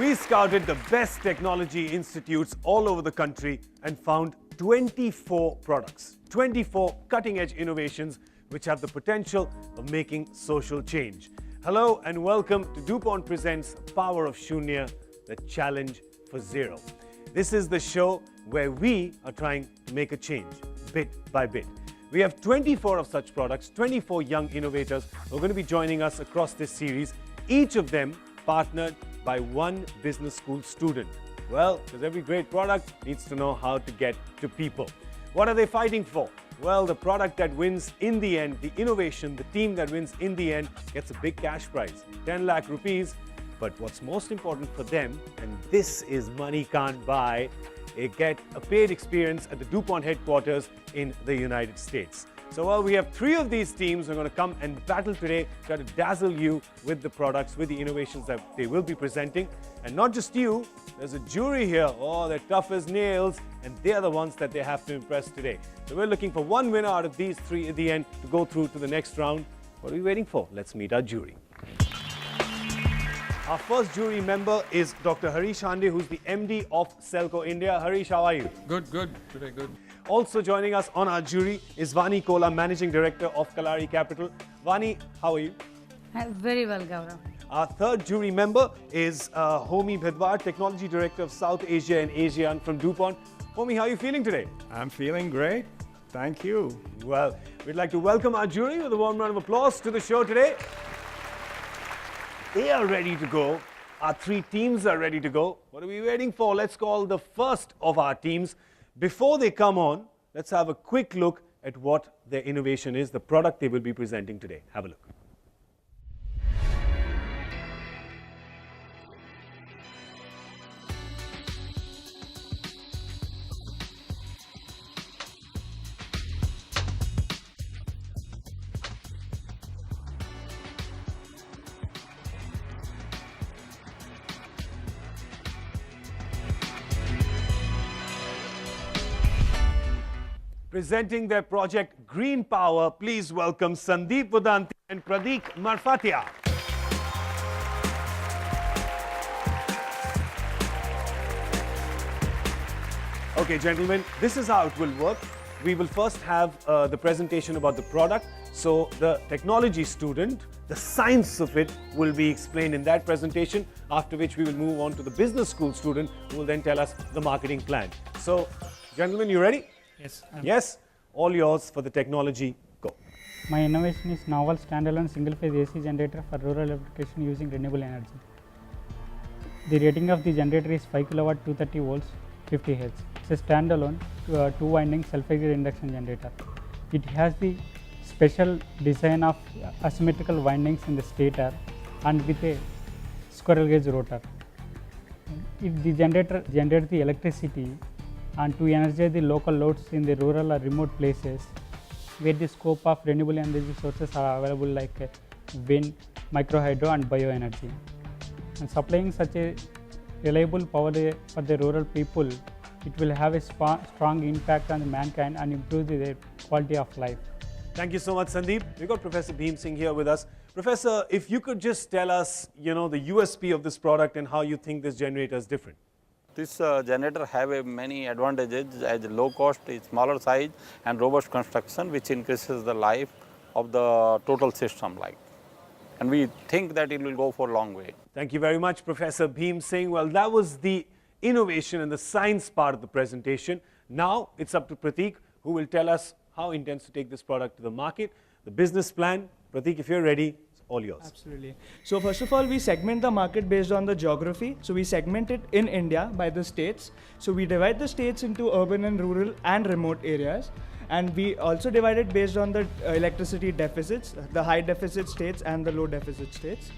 We scouted the best technology institutes all over the country and found 24 products, 24 cutting-edge innovations which have the potential of making social change. Hello and welcome to DuPont Presents Power of Shunya, the challenge for zero. This is the show where we are trying to make a change, bit by bit. We have 24 of such products, 24 young innovators who are going to be joining us across this series, each of them partnered by one business school student. Well, because every great product needs to know how to get to people. What are they fighting for? Well, the product that wins in the end, the innovation, the team that wins in the end gets a big cash prize, 10 lakh rupees. But what's most important for them, and this is money can't buy, they get a paid experience at the DuPont headquarters in the United States. So while we have 3 of these teams who are going to come and battle today, try to dazzle you with the products, with the innovations that they will be presenting. And not just you, there's a jury here. Oh, they're tough as nails, and they're the ones that they have to impress today. So we're looking for one winner out of these 3 at the end to go through to the next round. What are we waiting for? Let's meet our jury. Our first jury member is Dr. Harish Hande, who's the MD of Selco India. Harish, how are you? Good. Today, good. Also joining us on our jury is Vani Kola, Managing Director of Kalari Capital. Vani, how are you? Very well, Gaurav. Our third jury member is Homi Bhedwar, Technology Director of South Asia and ASEAN from DuPont. Homi, how are you feeling today? I'm feeling great. Thank you. Well, we'd like to welcome our jury with a warm round of applause to the show today. They are ready to go. Our 3 teams are ready to go. What are we waiting for? Let's call the first of our teams. Before they come on, let's have a quick look at what their innovation is, the product they will be presenting today. Have a look. Presenting their project Green Power, please welcome Sandeep Vedanti and Pradeep Marfatia. Okay, gentlemen, this is how it will work. We will first have the presentation about the product. So the technology student, the science of it will be explained in that presentation, after which we will move on to the business school student who will then tell us the marketing plan. So, gentlemen, you ready? Yes. Yes, all yours for the technology. Go. My innovation is novel standalone single-phase AC generator for rural application using renewable energy. The rating of the generator is 5 kW, 230 volts, 50 Hz. It's a standalone 2-winding self-exit induction generator. It has the special design of asymmetrical windings in the stator and with a squirrel cage rotor. The generator generates the electricity and to energize the local loads in the rural or remote places where the scope of renewable energy sources are available like wind, microhydro and bioenergy. And supplying such a reliable power for the rural people, it will have a strong impact on mankind and improve their quality of life. Thank you so much, Sandeep. We've got Professor Bhim Singh here with us. Professor, if you could just tell us, the USP of this product and how you think this generator is different. This generator have many advantages as low cost, smaller size and robust construction, which increases the life of the total system. And we think that it will go for a long way. Thank you very much, Professor Bhim Singh. Well, that was the innovation and the science part of the presentation. Now it's up to Prateek, who will tell us how he intends to take this product to the market, the business plan. Prateek, if you're ready, it's all yours. Absolutely. So first of all, we segment the market based on the geography. So we segment it in India by the states. So we divide the states into urban and rural and remote areas. And we also divide it based on the electricity deficits, the high deficit states and the low deficit states.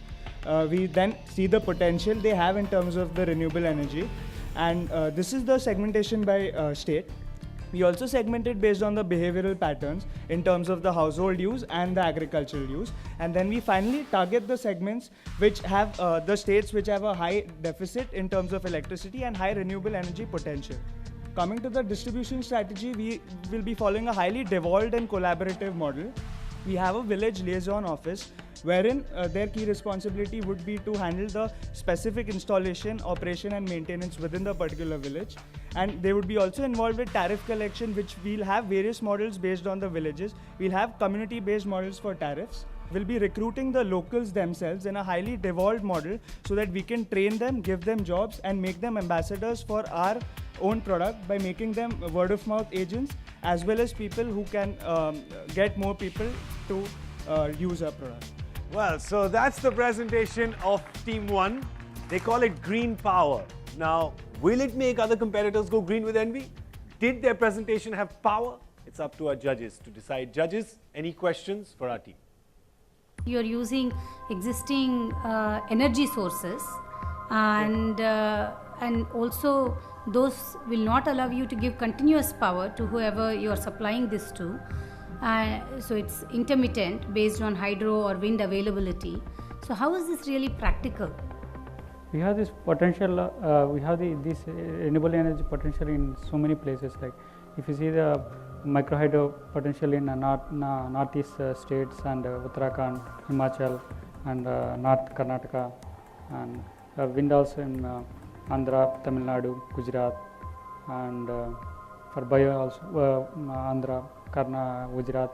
We then see the potential they have in terms of the renewable energy. And this is the segmentation by state. We also segment it based on the behavioral patterns in terms of the household use and the agricultural use. And then we finally target the segments which have the states which have a high deficit in terms of electricity and high renewable energy potential. Coming to the distribution strategy, we will be following a highly devolved and collaborative model. we have a village liaison office wherein their key responsibility would be to handle the specific installation, operation and maintenance within the particular village. And they would be also involved with tariff collection, which we'll have various models based on the villages. We'll have community-based models for tariffs. We'll be recruiting the locals themselves in a highly devolved model so that we can train them, give them jobs and make them ambassadors for our own product by making them word-of-mouth agents as well as people who can get more people to use our product. Well, so that's the presentation of Team 1. They call it Green Power. Now, will it make other competitors go green with envy? Did their presentation have power? It's up to our judges to decide. Judges, any questions for our team? You are using existing energy sources, and also those will not allow you to give continuous power to whoever you are supplying this to. So it's intermittent based on hydro or wind availability. So how is this really practical? We have this potential, we have this renewable energy potential in so many places. Like if you see the micro hydro potential in northeast states and Uttarakhand, Himachal and North Karnataka, and wind also in Andhra, Tamil Nadu, Gujarat, and for bio also Andhra, Karna, Gujarat,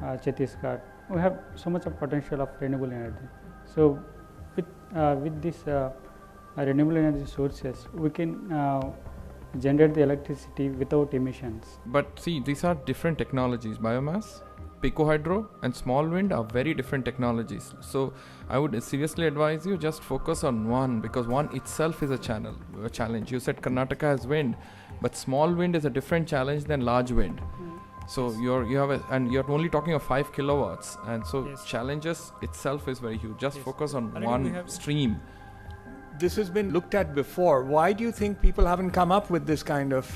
Chhattisgarh. We have so much of potential of renewable energy. So with this renewable energy sources, we can generate the electricity without emissions. But see, these are different technologies. Biomass, picohydro and small wind are very different technologies. So I would seriously advise you just focus on one, because one itself is a challenge. You said Karnataka has wind, but small wind is a different challenge than large wind. So you're only talking of 5 kilowatts, and so challenges itself is very huge. Just focus on one stream. This has been looked at before. Why do you think people haven't come up with this kind of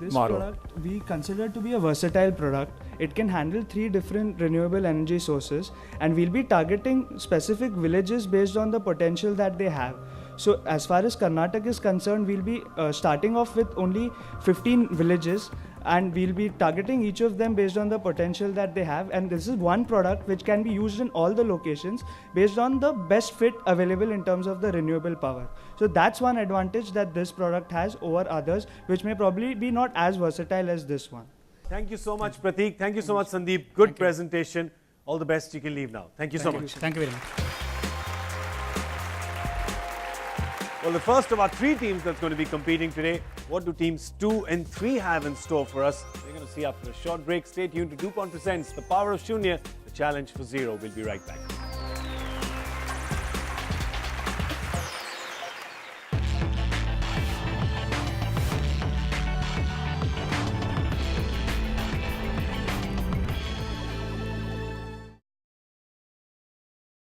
This model? product we consider to be a versatile product. It can handle 3 different renewable energy sources, and we'll be targeting specific villages based on the potential that they have. So as far as Karnataka is concerned, we'll be starting off with only 15 villages, and we'll be targeting each of them based on the potential that they have. And this is one product which can be used in all the locations based on the best fit available in terms of the renewable power. So that's one advantage that this product has over others, which may probably be not as versatile as this one. Thank you so much, Prateek. Thank you so much, Sandeep. Good presentation. All the best. You can leave now. Thank you so much. Thank you very much. Well, the first of our 3 teams that's going to be competing today. What do teams 2 and 3 have in store for us? We're going to see after a short break. Stay tuned to DuPont Presents The Power of Shunya, the challenge for zero. We'll be right back.